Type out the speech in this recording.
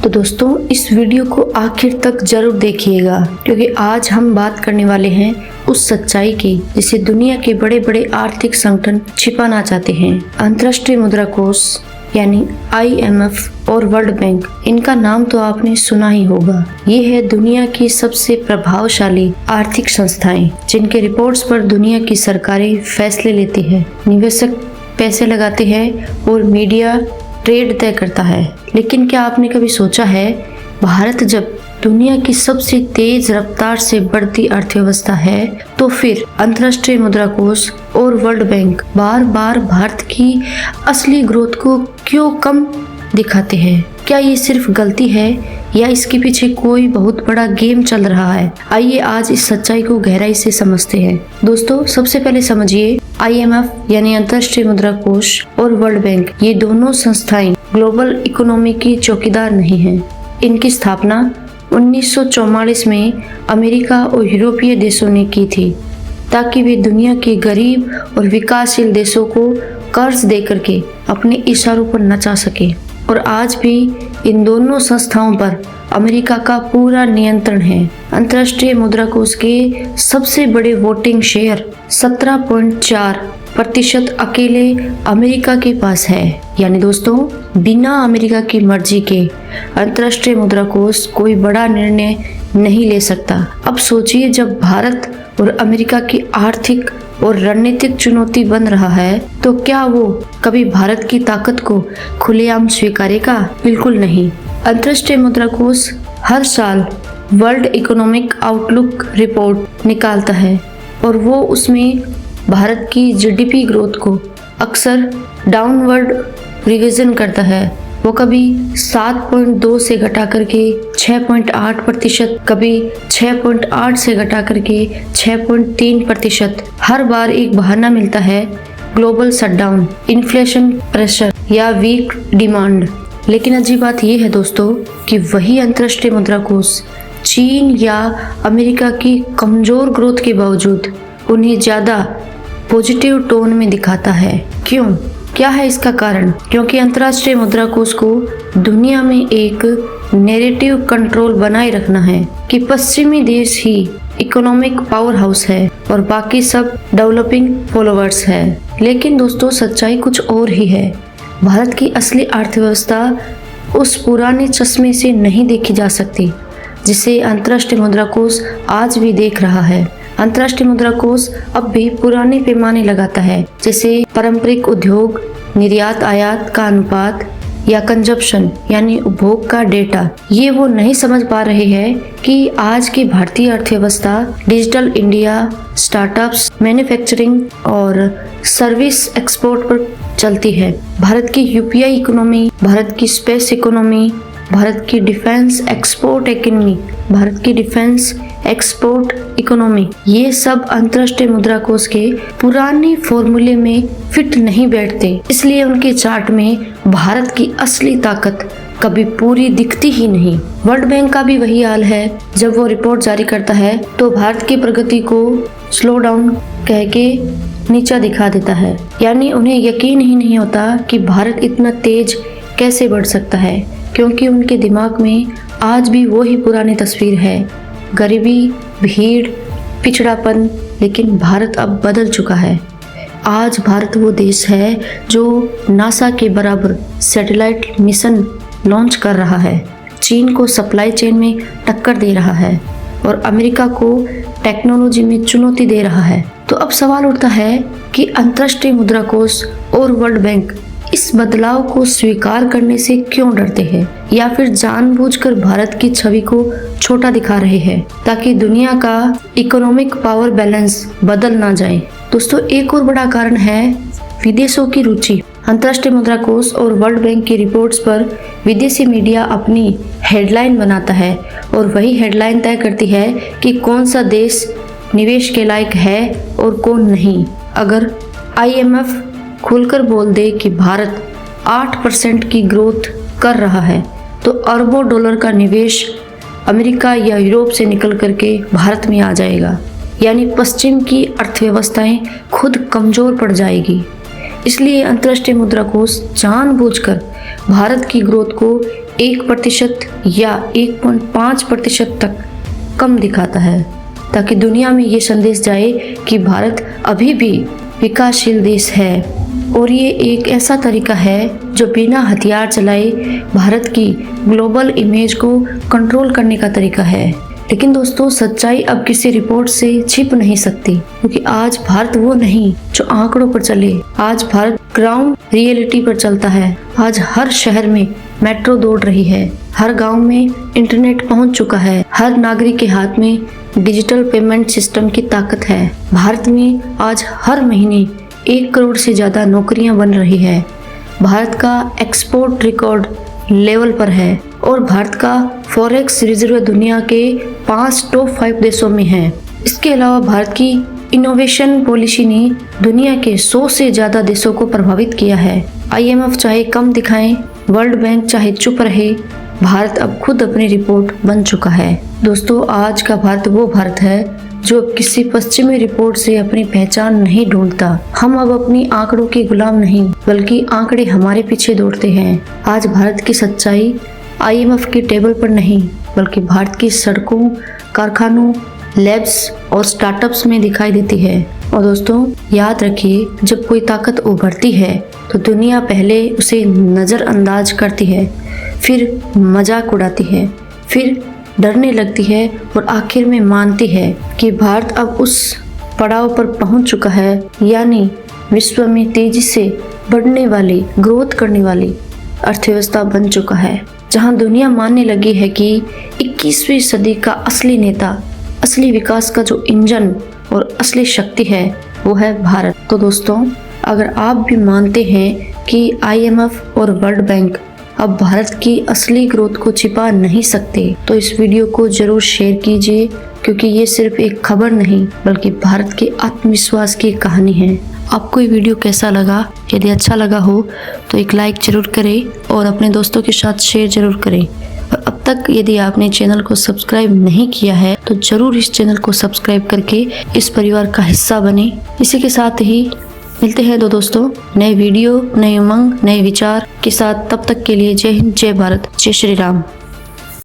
तो दोस्तों इस वीडियो को आखिर तक जरूर देखिएगा, क्योंकि आज हम बात करने वाले हैं उस सच्चाई की जिसे दुनिया के बड़े बड़े आर्थिक संगठन छिपाना चाहते हैं। अंतर्राष्ट्रीय मुद्रा कोष यानी IMF और वर्ल्ड बैंक, इनका नाम तो आपने सुना ही होगा। ये है दुनिया की सबसे प्रभावशाली आर्थिक संस्थाएं, जिनके रिपोर्ट्स पर दुनिया की सरकारें फैसले लेती है, निवेशक पैसे लगाते हैं और मीडिया ट्रेड तय करता है। लेकिन क्या आपने कभी सोचा है, भारत जब दुनिया की सबसे तेज रफ्तार से बढ़ती अर्थव्यवस्था है, तो फिर अंतर्राष्ट्रीय मुद्रा कोष और वर्ल्ड बैंक बार बार भारत की असली ग्रोथ को क्यों कम दिखाते हैं? क्या ये सिर्फ गलती है या इसके पीछे कोई बहुत बड़ा गेम चल रहा है? आइए आज इस सच्चाई को गहराई से समझते हैं। दोस्तों सबसे पहले समझिए, IMF यानी अंतर्राष्ट्रीय मुद्रा कोष और वर्ल्ड बैंक, ये दोनों संस्थाएं ग्लोबल इकोनॉमी की चौकीदार नहीं हैं। इनकी स्थापना 1944 में अमेरिका और यूरोपीय देशों ने की थी, ताकि वे दुनिया के गरीब और विकासशील देशों को कर्ज देकर के अपने इशारों पर नचा सके। और आज भी इन दोनों संस्थाओं पर अमेरिका का पूरा नियंत्रण है। अंतर्राष्ट्रीय मुद्रा कोष के सबसे बड़े वोटिंग शेयर 17.4% अकेले अमेरिका के पास है। यानी दोस्तों, बिना अमेरिका की मर्जी के अंतर्राष्ट्रीय मुद्रा कोष कोई बड़ा निर्णय नहीं ले सकता। अब सोचिए, जब भारत और अमेरिका की आर्थिक और रणनीतिक चुनौती बन रहा है, तो क्या वो कभी भारत की ताकत को खुलेआम स्वीकारेगा? बिल्कुल नहीं। अंतर्राष्ट्रीय मुद्रा कोष हर साल वर्ल्ड इकोनॉमिक आउटलुक रिपोर्ट निकालता है और वो उसमें भारत की GDP ग्रोथ को अक्सर डाउनवर्ड रिवीजन करता है। वो कभी 7.2 से घटा करके 6.8%, कभी 6.8 से घटा करके 6.3%। हर बार एक बहाना मिलता है, ग्लोबल शटडाउन, इन्फ्लेशन प्रेशर या वीक डिमांड। लेकिन अजीब बात यह है दोस्तों कि वही अंतर्राष्ट्रीय मुद्रा कोष चीन या अमेरिका की कमजोर ग्रोथ के बावजूद उन्हें ज्यादा पॉजिटिव टोन में दिखाता है। क्यों? क्या है इसका कारण? क्योंकि अंतर्राष्ट्रीय मुद्रा कोष को दुनिया में एक नैरेटिव कंट्रोल बनाए रखना है कि पश्चिमी देश ही इकोनॉमिक पावर हाउस है और बाकी सब डेवलपिंग फॉलोवर्स है। लेकिन दोस्तों सच्चाई कुछ और ही है। भारत की असली अर्थव्यवस्था उस पुराने चश्मे से नहीं देखी जा सकती जिसे अंतर्राष्ट्रीय मुद्रा कोष आज भी देख रहा है। अंतर्राष्ट्रीय मुद्रा कोष अब भी पुराने पैमाने लगाता है, जैसे पारंपरिक उद्योग, निर्यात आयात का अनुपात या कंजप्शन यानी उपभोग का डेटा। ये वो नहीं समझ पा रहे हैं कि आज की भारतीय अर्थव्यवस्था डिजिटल इंडिया, स्टार्टअप्स, मैन्युफैक्चरिंग और सर्विस एक्सपोर्ट पर चलती है। भारत की UPI इकोनॉमी, भारत की स्पेस इकोनॉमी, भारत की डिफेंस एक्सपोर्ट इकोनॉमी, भारत की डिफेंस एक्सपोर्ट इकोनॉमी, ये सब अंतर्राष्ट्रीय मुद्रा कोष के पुराने फॉर्मूले में फिट नहीं बैठते। इसलिए उनके चार्ट में भारत की असली ताकत कभी पूरी दिखती ही नहीं। वर्ल्ड बैंक का भी वही हाल है। जब वो रिपोर्ट जारी करता है तो भारत की प्रगति को स्लो डाउन कह के नीचा दिखा देता है। यानी उन्हें यकीन ही नहीं होता कि भारत इतना तेज कैसे बढ़ सकता है, क्योंकि उनके दिमाग में आज भी वो ही पुरानी तस्वीर है, गरीबी, भीड़, पिछड़ापन। लेकिन भारत अब बदल चुका है। आज भारत वो देश है जो नासा के बराबर सैटेलाइट मिशन लॉन्च कर रहा है, चीन को सप्लाई चेन में टक्कर दे रहा है और अमेरिका को टेक्नोलॉजी में चुनौती दे रहा है। तो अब सवाल उठता है कि अंतर्राष्ट्रीय मुद्रा कोष और वर्ल्ड बैंक इस बदलाव को स्वीकार करने से क्यों डरते हैं, या फिर जानबूझकर भारत की छवि को छोटा दिखा रहे हैं ताकि दुनिया का इकोनॉमिक पावर बैलेंस बदल ना जाए? दोस्तों एक और बड़ा कारण है विदेशों की रुचि। अंतर्राष्ट्रीय मुद्रा कोष और वर्ल्ड बैंक की रिपोर्ट्स पर विदेशी मीडिया अपनी हेडलाइन बनाता है और वही हेडलाइन तय करती है कि कौन सा देश निवेश के लायक है और कौन नहीं। अगर IMF खुलकर बोल दे कि भारत 8% की ग्रोथ कर रहा है, तो अरबों डॉलर का निवेश अमेरिका या यूरोप से निकल करके भारत में आ जाएगा। यानी पश्चिम की अर्थव्यवस्थाएं खुद कमजोर पड़ जाएगी। इसलिए अंतर्राष्ट्रीय मुद्रा कोष जानबूझकर भारत की ग्रोथ को 1% या 1.5% तक कम दिखाता है, ताकि दुनिया में ये संदेश जाए कि भारत अभी भी विकासशील देश है। और ये एक ऐसा तरीका है जो बिना हथियार चलाए भारत की ग्लोबल इमेज को कंट्रोल करने का तरीका है। लेकिन दोस्तों, सच्चाई अब किसी रिपोर्ट से छिप नहीं सकती, क्योंकि आज भारत वो नहीं जो आंकड़ों पर चले। आज भारत ग्राउंड रियलिटी पर चलता है। आज हर शहर में मेट्रो दौड़ रही है, हर गांव में इंटरनेट पहुंच चुका है, हर नागरिक के हाथ में डिजिटल पेमेंट सिस्टम की ताकत है। भारत में आज हर महीने 1 करोड़ से ज्यादा नौकरियां बन रही है। भारत का एक्सपोर्ट रिकॉर्ड लेवल पर है और भारत का फॉरेक्स रिजर्व दुनिया के 5 टॉप 5 देशों में है। इसके अलावा भारत की इनोवेशन पॉलिसी ने दुनिया के 100 से ज्यादा देशों को प्रभावित किया है। IMF चाहे कम दिखाएं, वर्ल्ड बैंक चाहे चुप रहे, भारत अब खुद अपनी रिपोर्ट बन चुका है। दोस्तों, आज का भारत वो भारत है जो अब किसी पश्चिमी रिपोर्ट से अपनी पहचान नहीं ढूंढता। हम अब अपनी आंकड़ों के गुलाम नहीं, बल्कि आंकड़े हमारे पीछे दौड़ते हैं। आज भारत की सच्चाई IMF की टेबल पर नहीं, बल्कि भारत की सड़कों, कारखानों, लैब्स और स्टार्टअप्स में दिखाई देती है। और दोस्तों, याद रखिए, जब कोई ताकत उभरती है तो दुनिया पहले उसे नज़रअंदाज करती है, फिर मजाक उड़ाती है, फिर डरने लगती है और आखिर में मानती है कि भारत अब उस पड़ाव पर पहुंच चुका है, यानी विश्व में तेजी से बढ़ने वाली, ग्रोथ करने वाली अर्थव्यवस्था बन चुका है, जहां दुनिया मानने लगी है कि 21वीं सदी का असली नेता, असली विकास का जो इंजन और असली शक्ति है वो है भारत। तो दोस्तों, अगर आप भी मानते हैं कि IMF और वर्ल्ड बैंक अब भारत की असली ग्रोथ को छिपा नहीं सकते, तो इस वीडियो को जरूर शेयर कीजिए, क्योंकि ये सिर्फ एक खबर नहीं, बल्कि भारत के आत्मविश्वास की कहानी है। आपको ये वीडियो कैसा लगा? यदि अच्छा लगा हो तो एक लाइक जरूर करें और अपने दोस्तों के साथ शेयर जरूर करें। और अब तक यदि आपने चैनल को सब्सक्राइब नहीं किया है तो जरूर इस चैनल को सब्सक्राइब करके इस परिवार का हिस्सा बने। इसी के साथ ही मिलते हैं दोस्तों नए वीडियो, नए उमंग, नए विचार के साथ। तब तक के लिए जय हिंद, जय भारत, जय श्री राम।